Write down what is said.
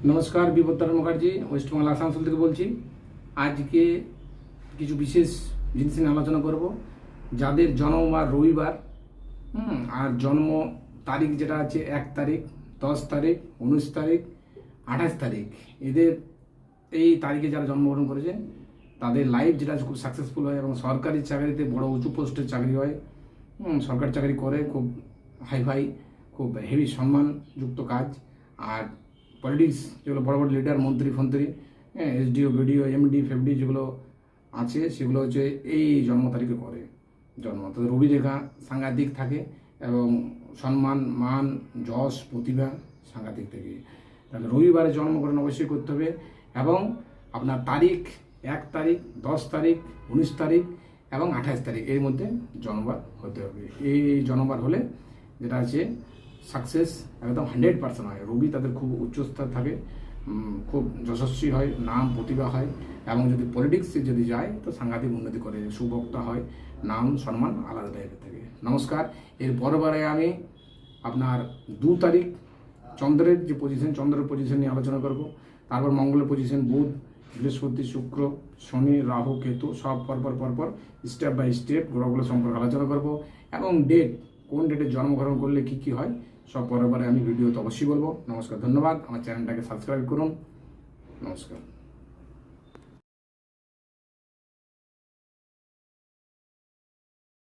নমস্কার, বিপত্তারণ মুখার্জি ওয়েস্ট বেঙ্গল আসানসোল থেকে বলছি। আজকে কিছু বিশেষ জিনিস নিয়ে আলোচনা করব। যাদের জন্মবার রবিবার আর জন্ম তারিখ যেটা আছে 1 তারিখ, 10 তারিখ, 19 তারিখ, 28 তারিখ, এদের এই তারিখে যারা জন্মগ্রহণ করেছেন তাদের লাইফ যেটা খুব সাকসেসফুল হয় এবং সরকারি চাকরিতে বড় উঁচু পোস্টের চাকরি হয়। সরকারি চাকরি করে খুব হাইফাই, খুব হেভি সম্মানযুক্ত কাজ। আর পলিটিক্স যেগুলো বড় বড় লিডার, মন্ত্রী ফন্ত্রী, এসডিও, বিডিও, এমডি, ফেফডি যেগুলো আছে সেগুলো হচ্ছে এই জন্ম তারিখে করে জন্ম। তাদের রবি রেখা সাংঘাতিক থাকে এবং সম্মান, মান, যশ, প্রতিভা সাংঘাতিক থাকে। তাহলে রবিবারে জন্মগ্রহণ অবশ্যই করতে হবে এবং আপনার তারিখ 1 তারিখ, 10 তারিখ, 19 তারিখ এবং 28 তারিখ এর মধ্যে জন্মবার হতে হবে। এই জন্মবার হলে যেটা আছে সাকসেস একদম 100% হয়। রবি তাদের খুব উচ্চস্তর থাকে, খুব যশস্বী হয়, নাম প্রতিভা হয় এবং যদি পলিটিক্সে যদি যায় তো সাংঘাতিক উন্নতি করে, সুবক্তা হয়, নাম সম্মান আলাদা টাইপের থাকে। নমস্কার। এর পরবারে আমি আপনার 2 তারিখ চন্দ্রের যে পজিশন, চন্দ্রের পজিশন নিয়ে আলোচনা করব। তারপর মঙ্গলের পজিশন, বুধ, বৃহস্পতি, শুক্র, শনি, রাহু, কেতু সব পরপর স্টেপ বাই স্টেপ গ্রহগুলো সম্পর্কে আলোচনা করব এবং ডেট, কোন ডেটে জন্মগ্রহণ করলে কী হয় সব পরে আমি ভিডিওতে অবশ্যই বলবো। নমস্কার, ধন্যবাদ। আমার চ্যানেলটাকে সাবস্ক্রাইব করুন। নমস্কার।